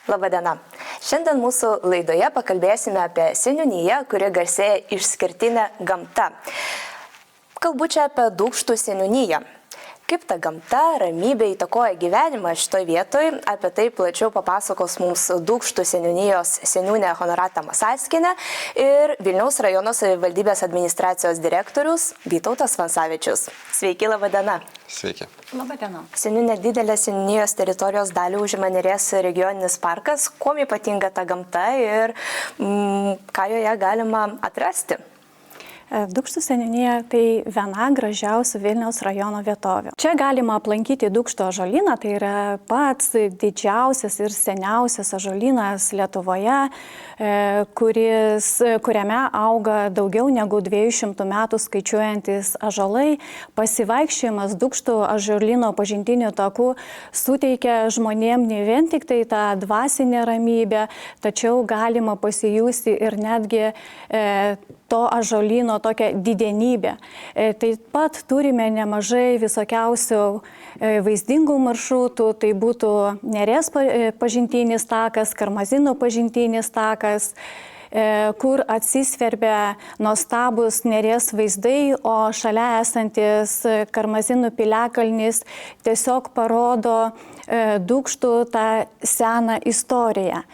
Labadiena. Šiandien mūsų laidoje pakalbėsime apie seniūniją, kuri garsėja išskirtinė gamta. Kalbu čia apie Dūkštų seniūniją. Kaip ta gamta, ramybė įtakoja gyvenimą šitoje vietoje, apie tai plačiau papasakos mums Dūkštų seniūnijos seniūnė Honorata Masalskienė ir Vilniaus rajono savivaldybės administracijos direktorius Vytautas Vansavičius. Sveiki, labadiena. Sveiki. Labadiena. Seniūnė, didelė seniūnijos teritorijos dalį užima Neries regioninis parkas. Kuom ypatinga ta gamta ir ką joje galima atrasti? Dūkštų seniūnija tai viena gražiausių Vilniaus rajono vietovių. Čia galima aplankyti Dūkštų ąžuolyną, tai yra pats didžiausias ir seniausias ąžuolynas Lietuvoje, kuriame auga daugiau negu 200 metų skaičiuojantis ąžuolai. Pasivaikščiojimas Dūkštų ąžuolyno pažintiniu taku suteikia žmonėm ne vien tik tai tą dvasinę ramybę, tačiau galima pasijusti ir netgi to ąžuolyno tokią didenybę. Taip pat turime nemažai visokiausių vaizdingų maršrutų, tai būtų Neries pažintinis takas, Karmazinų pažintinis takas, kur atsisverbia nuostabus Neries vaizdai, o šalia esantis Karmazinų piliakalnis tiesiog parodo Dūkštų tą seną istoriją.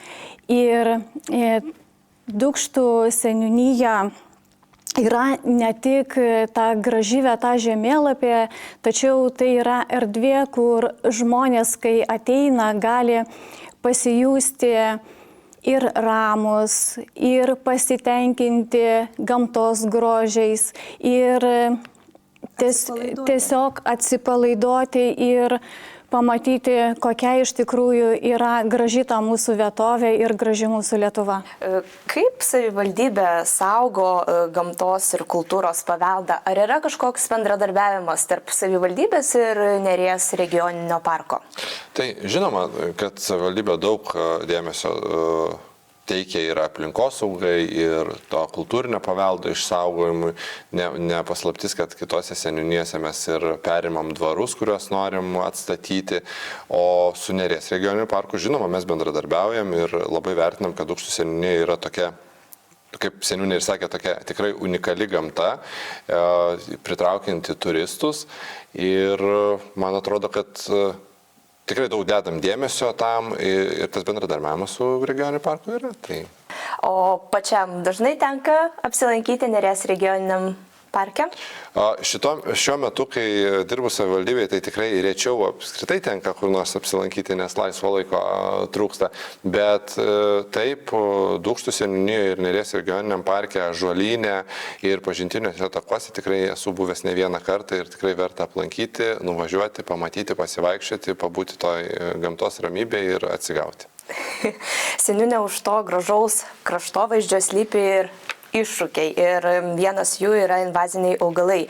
Ir Dūkštų seniūnija yra ne tik ta graži vieta žemėlapyje, tačiau tai yra erdvė, kur žmonės, kai ateina, gali pasijusti ir ramus, ir pasitenkinti gamtos grožiais, ir tiesiog atsipalaiduoti ir pamatyti, kokia iš tikrųjų yra graži ta mūsų vietovė ir graži mūsų Lietuva. Kaip savivaldybė saugo gamtos ir kultūros paveldą? Ar yra kažkoks bendradarbiavimas tarp savivaldybės ir Neries regioninio parko? Tai žinoma, kad savivaldybė daug dėmesio teikia ir aplinkosaugai, ir to kultūrinio paveldo išsaugojimui. Ne paslaptis, kad kitose seniūnijose mes ir perimam dvarus, kuriuos norim atstatyti, o su Neries regioniniu parku, žinoma, mes bendradarbiaujam ir labai vertinam, kad Dūkštų seniūnija yra tokia, kaip seniūnė ir sakė, tokia tikrai unikali gamta, pritraukianti turistus, ir man atrodo, kad tikrai daug dedam dėmesio tam ir tas bendradarbiavimas su regioniniu parku yra. Tai. O pačiam dažnai tenka apsilankyti Neries regioniniam parke? Šiuo metu, kai dirbu savivaldybėje, tai tikrai rečiau apskritai tenka kur nors apsilankyti, nes laisvo laiko trūksta. Bet taip, Dūkštų seniūnijoje ir Neries regioniniam parke, ąžuolyne ir pažintiniuose takuose tikrai esu buvęs ne vieną kartą ir tikrai verta aplankyti, nuvažiuoti, pamatyti, pasivaikščioti, pabūti toj gamtos ramybėje ir atsigauti. Seniūnė, už to gražaus kraštovaizdžio slypi ir iššūkiai ir vienas jų yra invaziniai augalai.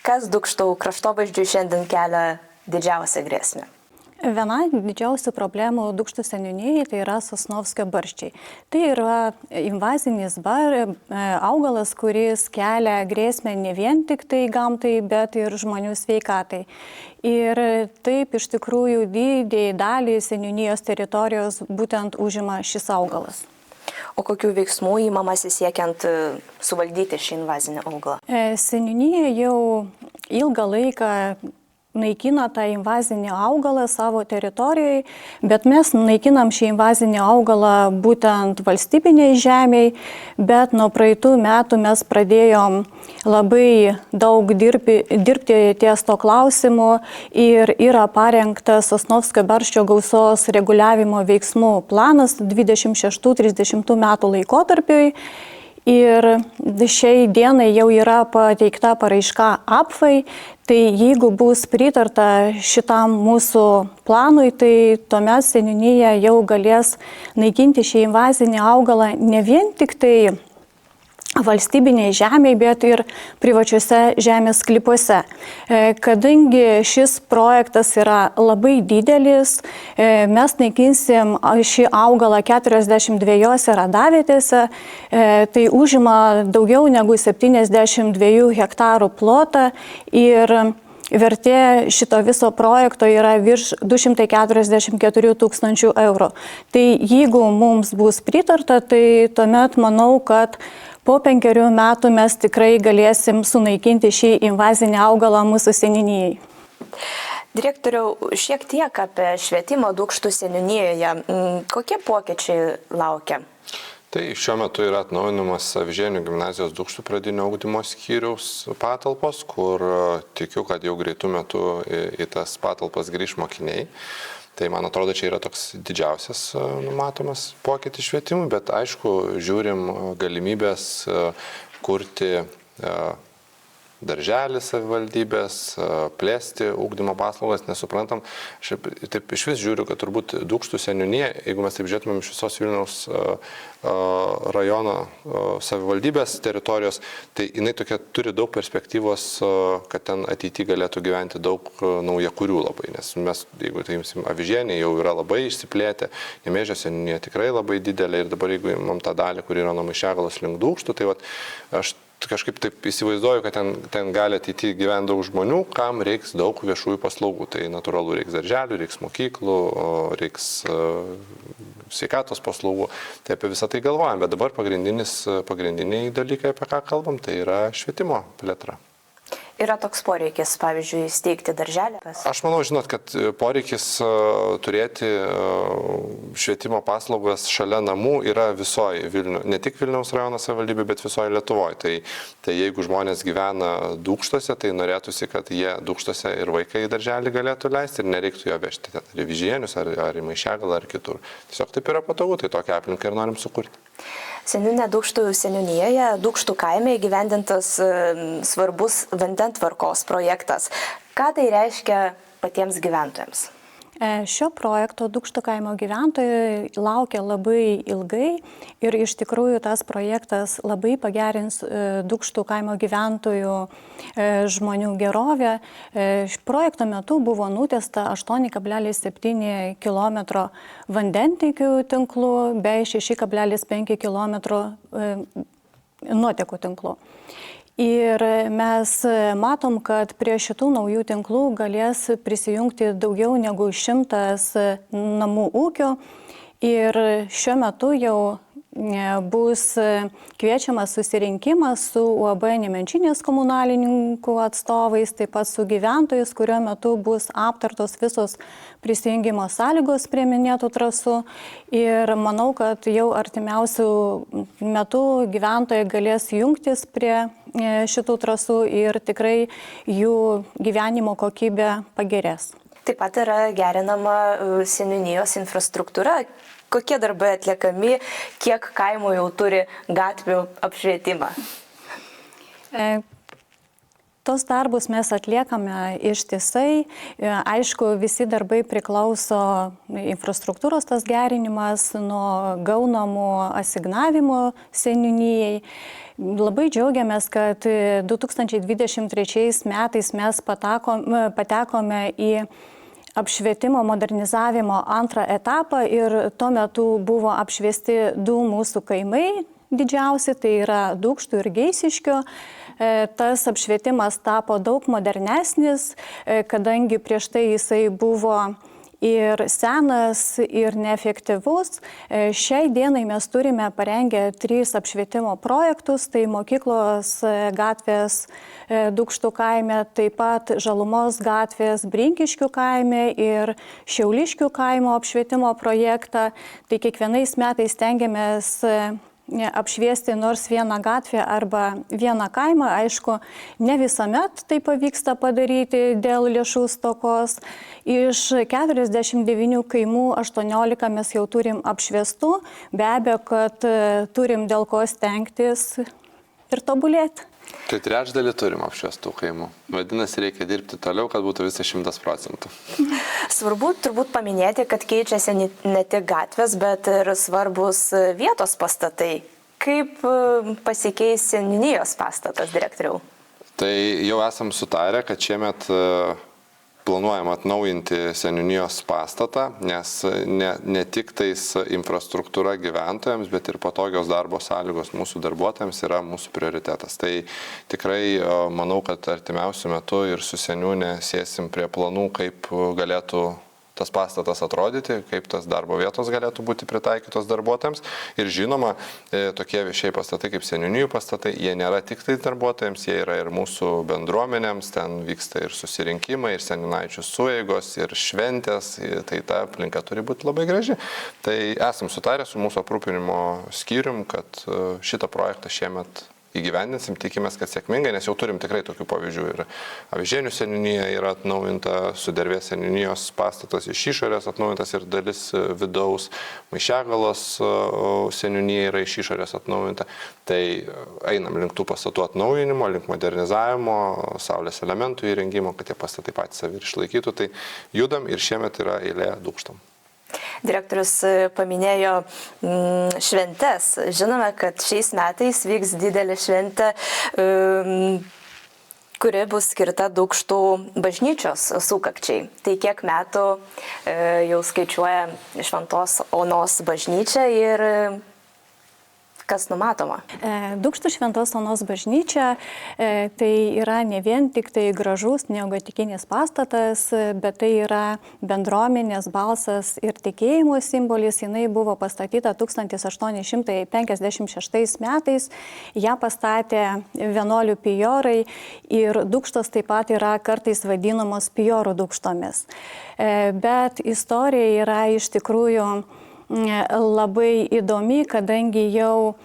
Kas Dūkštų kraštovaizdžiui šiandien kelia didžiausią grėsmę? Viena didžiausių problemų Dūkštų seniūnijai tai yra Sosnovskio barščiai. Tai yra invazinis augalas, kuris kelia grėsmę ne vien tik tai gamtai, bet ir žmonių sveikatai. Ir taip iš tikrųjų didžiąją dalį seniūnijos teritorijos būtent užima šis augalas. O kokių veiksmų įmamasi siekiant suvaldyti šį invazinį augalą? Seniūnija jau ilgą laiką naikina tą invazinį augalą savo teritorijoje, bet mes naikinam šį invazinį augalą būtent valstybiniai žemiai, bet nuo praeitų metų mes pradėjom labai daug dirbti ties to klausimu ir yra parengtas Sosnovskio barščio gausos reguliavimo veiksmų planas 26-30 metų laikotarpiui. Ir šiai dienai jau yra pateikta paraiška APFai, tai jeigu bus pritarta šitam mūsų planui, tai tuomet seniūnija jau galės naikinti šį invazinį augalą ne vien tik tai valstybiniai žemiai, bet ir privačiuose žemės sklypuose. Kadangi šis projektas yra labai didelis, mes naikinsim šį augalą 42 radavietėse, tai užima daugiau negu 72 hektarų plotą ir vertė šito viso projekto yra virš 244 000 eurų. Tai jeigu mums bus pritarta, tai tuomet manau, kad po 5 metų mes tikrai galėsim sunaikinti šį invazinį augalą mūsų seniūnijai. Direktoriau, šiek tiek apie švietimą Dūkštų seniūnijoje. Kokie pokyčiai laukia? Tai šiuo metu yra atnaujinamas Avižienių gimnazijos Dūkštų pradinio ugdymo skyriaus patalpos, kur tikiu, kad jau greitų metų į tas patalpas grįš mokiniai. Tai man atrodo, čia yra toks didžiausias numatomas pokytis švietimui, bet aišku, žiūrim galimybės kurti darželį savivaldybės, plėsti ugdymo paslaugas, nesuprantam. Aš taip iš vis žiūriu, kad turbūt Dūkštų seniūnija, jeigu mes taip žiūrėtumėm iš visos Vilniaus rajono savivaldybės teritorijos, tai jinai tokia turi daug perspektyvos, kad ten ateityje galėtų gyventi daug naujakurių labai, nes mes, jeigu tai imsim Avižienį, jau yra labai išsiplėtę, Nemėžio seniūnija tikrai labai didelė ir dabar jeigu imam tą dalį, kur yra nuo Maišiagalos link Dūkštų, tai vat, aš kažkaip taip įsivaizduoju, kad ten gali ateityje gyventi daug žmonių, kam reiks daug viešųjų paslaugų. Tai natūralu, reiks darželių, reiks mokyklų, reiks sveikatos paslaugų. Tai apie visą tai galvojam, bet dabar pagrindiniai dalykai, apie ką kalbam, tai yra švietimo plėtra. Yra toks poreikis, pavyzdžiui, steigti darželį? Aš manau, žinot, kad poreikis turėti švietimo paslaugas šalia namų yra visoje Vilniaus, ne tik Vilniaus rajono savivaldybė, bet visoje Lietuvoje. Tai jeigu žmonės gyvena Dūkštuose, tai norėtųsi, kad jie Dūkštuose ir vaikai į darželį galėtų leisti ir nereiktų jo vežti ten ar į Vižienius, ar į Maišiagalą, ar kitur. Tiesiog taip yra patogu, tai tokią aplinką ir norim sukurti. Seniūne Dūkštų seniūnijoje, Dūkštų kaime įgyvendintas svarbus vandentvarkos projektas. Ką tai reiškia patiems gyventojams? Šio projekto Dūkštų kaimo gyventojai laukia labai ilgai ir iš tikrųjų tas projektas labai pagerins Dūkštų kaimo gyventojų žmonių gerovę. Projekto metu buvo nutiesta 8,7 km vandentiekių tinklų bei 6,5 km nuotekų tinklų. Ir mes matom, kad prie šitų naujų tinklų galės prisijungti daugiau negu 100 namų ūkių. Ir šiuo metu jau bus kviečiamas susirinkimas su UAB Nemenčinės komunalininkų atstovais, taip pat su gyventojais, kurio metu bus aptartos visos prisijungimo sąlygos prie minėtų trasų. Ir manau, kad jau artimiausių metų gyventojai galės jungtis prie šitų trasų ir tikrai jų gyvenimo kokybė pagerės. Taip pat yra gerinama seniūnijos infrastruktūra. Kokie darbai atliekami, kiek kaimų jau turi gatvių apšvietimą? Tos darbus mes atliekame ištisai. Aišku, visi darbai priklauso infrastruktūros tas gerinimas nuo gaunamų asignavimų seniūnijai. Labai džiaugiamės, kad 2023 metais mes patekome į apšvietimo modernizavimo antrą etapą ir tuo metu buvo apšviesti 2 mūsų kaimai didžiausi, tai yra Dūkštų ir Geisiškio. Tas apšvietimas tapo daug modernesnis, kadangi prieš tai jisai buvo ir senas, ir neefektyvus. Šiai dienai mes turime parengę 3 apšvietimo projektus, tai mokyklos gatvės Dūkštų kaime, taip pat Žalumos gatvės Brinkiškių kaime ir Šiauliškių kaimo apšvietimo projektą. Tai kiekvienais metais stengiamės apšviesti nors vieną gatvę arba vieną kaimą. Aišku, ne visuomet tai pavyksta padaryti dėl lėšų stokos. Iš 49 kaimų 18 mes jau turim apšviestų. Be abejo, kad turim dėl ko stengtis ir tobulėti. Tai trečdalį turim apšviestų kaimų. Vadinasi, reikia dirbti toliau, kad būtų visai 100%. Svarbu turbūt paminėti, kad keičiasi ne tik gatvės, bet ir svarbus vietos pastatai. Kaip pasikeis seniūnijos pastatas, direktoriau? Tai jau esam sutarę, kad šiemet planuojam atnaujinti seniūnijos pastatą, nes ne tik tais infrastruktūra gyventojams, bet ir patogios darbo sąlygos mūsų darbuotojams yra mūsų prioritetas. Tai tikrai manau, kad artimiausiu metu ir su seniūne sėsim prie planų, kaip galėtų tas pastatas atrodyti, kaip tas darbo vietos galėtų būti pritaikytos darbuotojams. Ir žinoma, tokie viešiai pastatai kaip seniūnijų pastatai, jie nėra tik tai darbuotojams, jie yra ir mūsų bendruomenėms, ten vyksta ir susirinkimai, ir seniūnaičių sueigos, ir šventės, tai ta aplinka turi būti labai graži. Tai esam sutarę su mūsų aprūpinimo skyrium, kad šitą projektą šiemet įgyvendinsim, tikimės, kad sėkmingai, nes jau turim tikrai tokių pavyzdžių. Ir Avižienių seniūnija yra atnaujinta, Sudervės seniūnijos pastatas iš išorės atnaujintas ir dalis vidaus, Maišiagalos seniūnija yra iš išorės atnaujinta. Tai einam link tų pastatų atnaujinimo, link modernizavimo, saulės elementų įrengimo, kad tie pastatai patys savi ir išlaikytų. Tai judam ir šiemet yra eilė Dūkštom. Direktorius paminėjo šventes. Žinome, kad šiais metais vyks didelė šventė, kuri bus skirta Dūkštų bažnyčios sukakčiai. Tai kiek metų jau skaičiuoja Šventos Onos bažnyčia ir kas numatoma? Dūkštų Šventos Onos bažnyčia tai yra ne vien tik tai gražus neogotikinis pastatas, bet tai yra bendruomenės balsas ir tikėjimo simbolis. Jis buvo pastatyta 1856 metais. Ja pastatė vienuolių pijorai ir Dūkštos taip pat yra kartais vadinamos pijorų Dūkštomis. Bet istorija yra iš tikrųjų labai įdomi, kadangi jau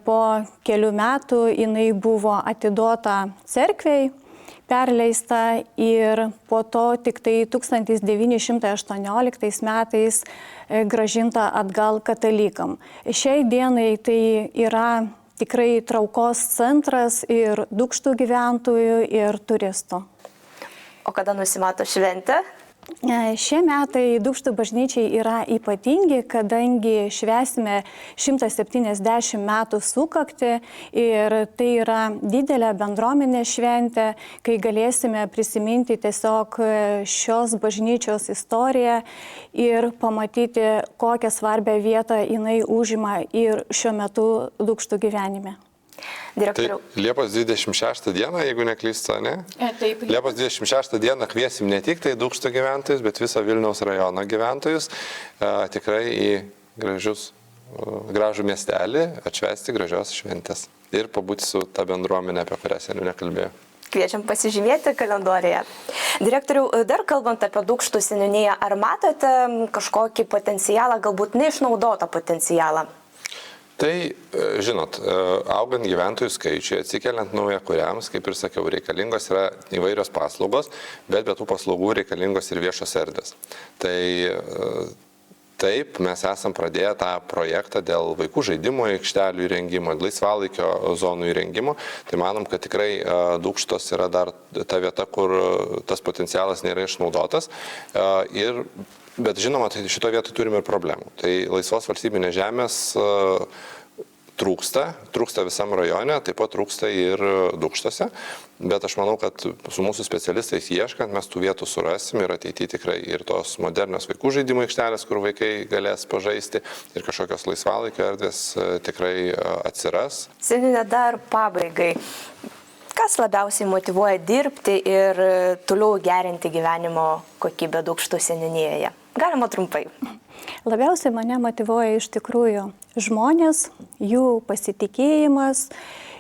po kelių metų jinai buvo atiduota cerkvei, perleista ir po to tik tai 1918 metais grąžinta atgal katalikam. Šiai dienai tai yra tikrai traukos centras ir Dūkštų gyventojų ir turistų. O kada nusimato šventė? Šie metai Dūkštų bažnyčiai yra ypatingi, kadangi švęsime 170 metų sukaktį ir tai yra didelė bendruomenė šventė, kai galėsime prisiminti tiesiog šios bažnyčios istoriją ir pamatyti, kokią svarbią vietą jinai užima ir šiuo metu Dūkštų gyvenime. Tai Liepos 26 dieną, jeigu neklystu, ne? Taip. Liepos 26 dieną kviesim ne tik tai Dūkštų gyventojus, bet visą Vilniaus rajono gyventojus tikrai į gražų miestelį atšvęsti gražios šventės ir pabūti su ta bendruomenė, apie kurią seniūnė kalbėjo. Kviečiam pasižymėti kalendorijoje. Direktoriau, dar kalbant apie Dūkštų seniūniją, ar matote kažkokį potencialą, galbūt neišnaudotą potencialą? Tai, žinot, augant gyventojų skaičiui, atsikeliant naujakuriams, kaip ir sakiau, reikalingos yra įvairios paslaugos, bet be tų paslaugų reikalingos ir viešos erdvės. Tai taip, mes esam pradėję tą projektą dėl vaikų žaidimų aikštelių įrengimo, laisvalaikio zonų įrengimo. Tai manom, kad tikrai Dūkštos yra dar ta vieta, kur tas potencialas nėra išnaudotas. Bet žinoma, tai šito vietoj turime ir problemų. Tai laisvos valstybinės žemės trūksta visam rajone, taip pat trūksta ir Dūkštose. Bet aš manau, kad su mūsų specialistais ieškant mes tų vietų surasim ir ateityje tikrai ir tos modernios vaikų žaidimų aikštelės, kur vaikai galės pažaisti ir kažkokios laisvalaikio erdvės tikrai atsiras. Seniūne, dar pabaigai. Kas labiausiai motyvuoja dirbti ir toliau gerinti gyvenimo kokybę Dūkštų seniūnijoje? Galima trumpai. Labiausiai mane motyvuoja iš tikrųjų žmonės, jų pasitikėjimas,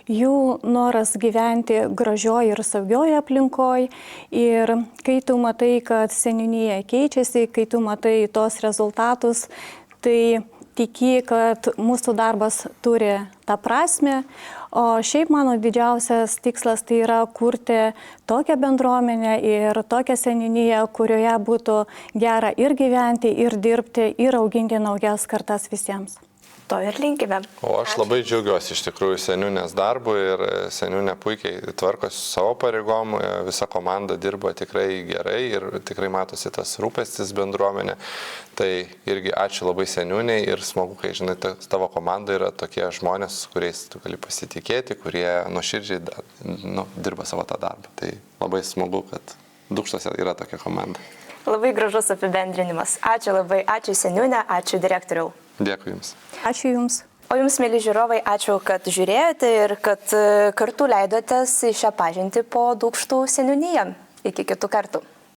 jų noras gyventi gražioje ir saugioje aplinkoje. Ir kai tu matai, kad seniūnija keičiasi, kai tu matai tos rezultatus, tai tiki, kad mūsų darbas turi tą prasme, o šiaip mano didžiausias tikslas tai yra kurti tokią bendruomenę ir tokią seniūniją, kurioje būtų gera ir gyventi, ir dirbti, ir auginti naujas kartas visiems. To ir linkime. O aš labai džiaugiuosi iš tikrųjų seniūnės darbu ir seniūnė puikiai tvarkosi savo pareigom, visa komanda dirba tikrai gerai ir tikrai matosi tas rūpestis bendruomenė. Tai irgi ačiū labai seniūniai ir smagu, kai žinai, tavo komanda yra tokie žmonės, kuriais tu gali pasitikėti, kurie nuoširdžiai dirba savo tą darbą. Tai labai smagu, kad Dūkštose yra tokia komanda. Labai gražus apibendrinimas. Ačiū labai, ačiū seniūnė, ačiū direktoriau. Dėkui Jums. Ačiū Jums. O Jums, mėly žiūrovai, ačiū, kad žiūrėjote ir kad kartu leidotės į šią pažintį po Dūkštų seniūniją. Iki kitų kartų.